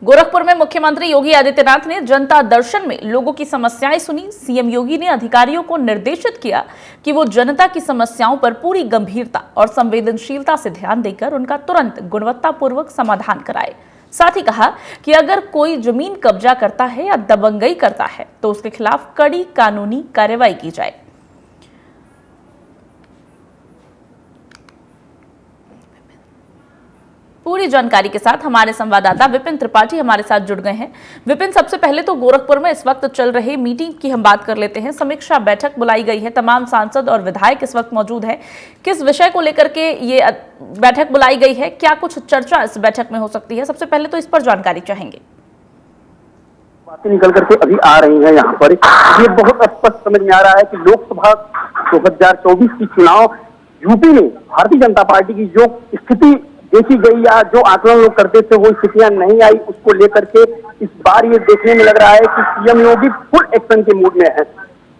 गोरखपुर में मुख्यमंत्री योगी आदित्यनाथ ने जनता दर्शन में लोगों की समस्याएं सुनी। सीएम योगी ने अधिकारियों को निर्देशित किया कि वो जनता की समस्याओं पर पूरी गंभीरता और संवेदनशीलता से ध्यान देकर उनका तुरंत गुणवत्तापूर्वक समाधान कराए। साथ ही कहा कि अगर कोई जमीन कब्जा करता है या दबंगई करता है तो उसके खिलाफ कड़ी कानूनी कार्रवाई की जाए। पूरी जानकारी के साथ हमारे संवाददाता विपिन त्रिपाठी हमारे साथ जुड़ गए हैं। विपिन, सबसे पहले तो गोरखपुर में इस वक्त चल रही मीटिंग की हम बात कर लेते हैं। समीक्षा बैठक बुलाई गई है, तमाम सांसद और विधायक इस वक्त मौजूद हैं। किस विषय को लेकर के ये बैठक बुलाई गई है, क्या कुछ चर्चा इस बैठक में हो सकती है? सबसे पहले तो इस पर जानकारी चाहेंगे। बातें निकल करके अभी आ रही है यहाँ पर, ये बहुत स्पष्ट समझ में आ रहा है कि लोकसभा 2024 की चुनाव यूपी में भारतीय जनता पार्टी की जो स्थिति देखी गई या जो आकलन लोग करते थे वो स्थितियां नहीं आई, उसको लेकर के इस बार ये देखने में लग रहा है कि सीएम योगी फुल एक्शन के मूड में है।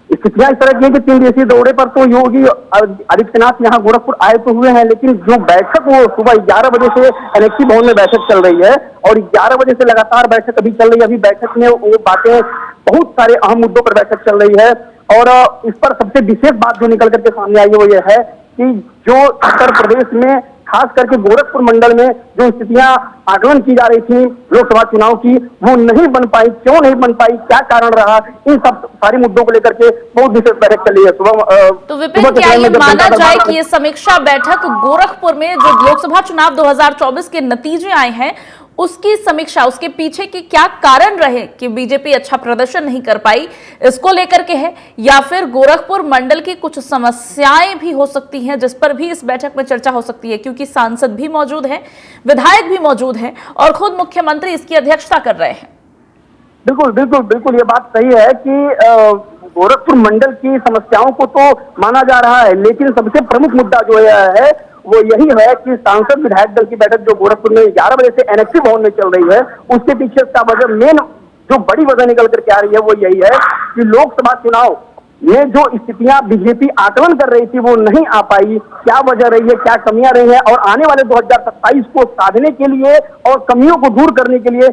स्थितियां इस तरह की है कि 3 दिवसीय दौरे पर तो योगी आदित्यनाथ यहाँ गोरखपुर आए तो हुए हैं, लेकिन जो बैठक वो सुबह 11 बजे से एनेक्सी भवन में बैठक चल रही है और 11 बजे से लगातार बैठक अभी चल रही है। अभी बैठक में वो बातें, बहुत सारे अहम मुद्दों पर बैठक चल रही है और इस पर सबसे विशेष बात जो निकल करके सामने आई है वो ये है कि जो उत्तर प्रदेश में खास करके गोरखपुर मंडल में जो स्थितियां आकलन की जा रही थी लोकसभा चुनाव की, वो नहीं बन पाई। क्यों नहीं बन पाई, क्या कारण रहा, इन सब सारे मुद्दों को लेकर के बहुत विशेष बैठक चली है सुबह। तो विपिन, क्या ये माना जाए कि ये समीक्षा बैठक गोरखपुर में जो लोकसभा चुनाव 2024 के नतीजे आए हैं उसकी समीक्षा, उसके पीछे के क्या कारण रहे कि बीजेपी अच्छा प्रदर्शन नहीं कर पाई, इसको लेकर के है, या फिर गोरखपुर मंडल की कुछ समस्याएं भी हो सकती हैं जिस पर भी इस बैठक में चर्चा हो सकती है, क्योंकि सांसद भी मौजूद हैं, विधायक भी मौजूद हैं और खुद मुख्यमंत्री इसकी अध्यक्षता कर रहे हैं। बिल्कुल बिल्कुल बिल्कुल, ये बात सही है कि गोरखपुर मंडल की समस्याओं को तो माना जा रहा है, लेकिन सबसे प्रमुख मुद्दा जो है वो यही है कि सांसद विधायक दल की बैठक जो गोरखपुर में 11 बजे से एनेक्सी भवन में चल रही है, उसके पीछे का वजह, मेन जो बड़ी वजह निकल करके आ रही है वो यही है कि लोकसभा चुनाव में जो स्थितियां बीजेपी आकलन कर रही थी वो नहीं आ पाई। क्या वजह रही है, क्या कमियां रही हैं और आने वाले 2027 को साधने के लिए और कमियों को दूर करने के लिए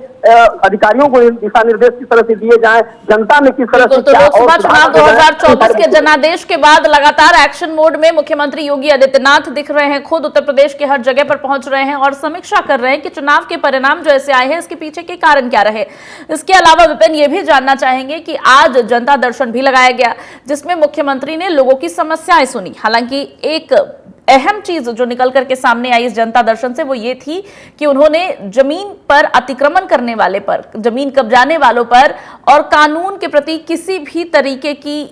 अधिकारियों को दिशा निर्देश किस तरह से दिए जाएं, जनता में किस तरह से तो लोकसभा चुनाव 2024 के जनादेश के बाद लगातार एक्शन मोड में मुख्यमंत्री योगी आदित्यनाथ दिख रहे हैं। खुद उत्तर प्रदेश के हर जगह पर पहुंच रहे हैं और समीक्षा कर रहे हैं कि चुनाव के परिणाम जो ऐसे आए हैं इसके पीछे के कारण क्या रहे। इसके अलावा विपिन, ये भी जानना चाहेंगे कि आज जनता दर्शन भी लगाया गया जिसमें मुख्यमंत्री ने लोगों की समस्याएं सुनी। हालांकि एक अहम चीज जो निकल करके सामने आई इस जनता दर्शन से वो ये थी कि उन्होंने जमीन पर अतिक्रमण करने वाले पर, जमीन कब्जाने वालों पर और कानून के प्रति किसी भी तरीके की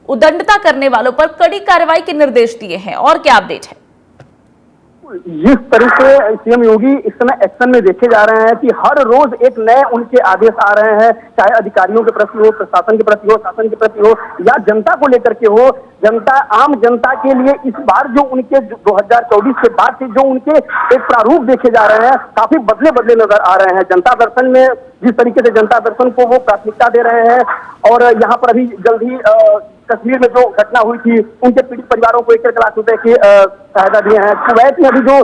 उद्दंडता करने वालों पर कड़ी कार्रवाई के निर्देश दिए हैं। और क्या अपडेट है? जिस तरीके सीएम योगी इस समय एक्शन में देखे जा रहे हैं कि हर रोज एक नए उनके आदेश आ रहे हैं, चाहे अधिकारियों के प्रति हो, प्रशासन के प्रति हो, शासन के प्रति हो या जनता को लेकर के हो। जनता, आम जनता के लिए इस बार जो उनके 2024 के बाद से जो उनके एक प्रारूप देखे जा रहे हैं काफी बदले बदले नजर आ रहे हैं। जनता दर्शन में जिस तरीके से जनता दर्शन को वो प्राथमिकता दे रहे हैं और यहाँ पर अभी जल्द ही कश्मीर में जो घटना हुई थी उनके पीड़ित परिवारों को 1 लाख रुपए की सहायता दिए हैं। कुवैत में अभी जो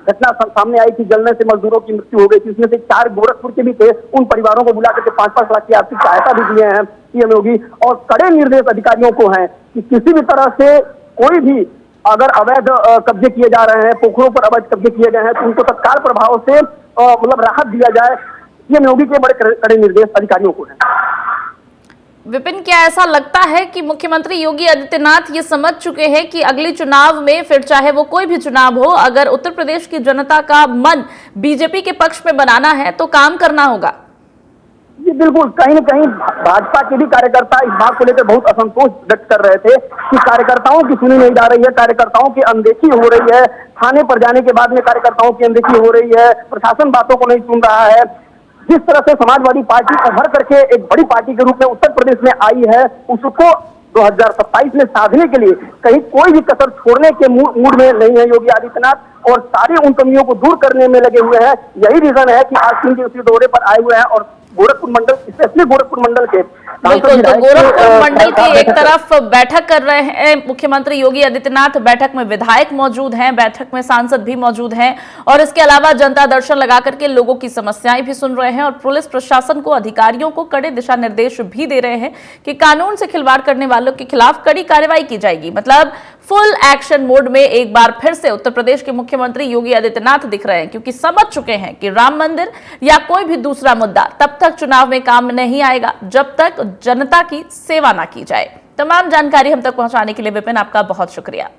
घटना सामने आई थी, जलने से मजदूरों की मृत्यु हो गई थी, इसमें से 4 गोरखपुर के भी थे, उन परिवारों को बुला करके 5-5 लाख की आर्थिक सहायता भी दिए हैं सीएम योगी। और कड़े निर्देश अधिकारियों को हैं कि किसी भी तरह से कोई भी अगर अवैध कब्जे किए जा रहे हैं, पोखरों पर अवैध कब्जे किए गए हैं तो उनको तत्काल प्रभाव से मतलब राहत दिया जाए। सीएम योगी के बड़े कड़े निर्देश अधिकारियों को हैं। विपिन, क्या ऐसा लगता है कि मुख्यमंत्री योगी आदित्यनाथ ये समझ चुके हैं कि अगले चुनाव में, फिर चाहे वो कोई भी चुनाव हो, अगर उत्तर प्रदेश की जनता का मन बीजेपी के पक्ष में बनाना है तो काम करना होगा? जी बिल्कुल, कहीं न कहीं भाजपा के भी कार्यकर्ता इस बात को लेकर बहुत असंतोष व्यक्त कर रहे थे कि कार्यकर्ताओं की सुनी नहीं जा रही है, कार्यकर्ताओं की अनदेखी हो रही है, थाने पर जाने के बाद में कार्यकर्ताओं की अनदेखी हो रही है, प्रशासन बातों को नहीं सुन रहा है। जिस तरह से समाजवादी पार्टी उभर करके एक बड़ी पार्टी के रूप में उत्तर प्रदेश में आई है, उसको 2027 में साधने के लिए कहीं कोई भी कसर छोड़ने के मूड में नहीं है योगी आदित्यनाथ और सारी उन कमियों को दूर करने में लगे हुए हैं। यही रीजन है कि आज 3 दिवसीय दौरे पर आए हुए हैं और गोरखपुर मंडल, स्पेशली गोरखपुर मंडल के बिल्कुल, तो विधायक गोरखपुर मंडल की एक बैठक- तरफ बैठक कर रहे हैं मुख्यमंत्री योगी आदित्यनाथ, बैठक में विधायक मौजूद हैं, बैठक में सांसद भी मौजूद हैं और इसके अलावा जनता दर्शन लगा करके लोगों की समस्याएं भी सुन रहे हैं और पुलिस प्रशासन को, अधिकारियों को कड़े दिशा निर्देश भी दे रहे हैं कि कानून से खिलवाड़ करने वालों के खिलाफ कड़ी कार्रवाई की जाएगी। मतलब फुल एक्शन मोड में एक बार फिर से उत्तर प्रदेश के मुख्यमंत्री योगी आदित्यनाथ दिख रहे हैं, क्योंकि समझ चुके हैं कि राम मंदिर या कोई भी दूसरा मुद्दा तब तक चुनाव में काम नहीं आएगा जब तक जनता की सेवा ना की जाए। तमाम जानकारी हम तक पहुंचाने के लिए विपिन आपका बहुत शुक्रिया।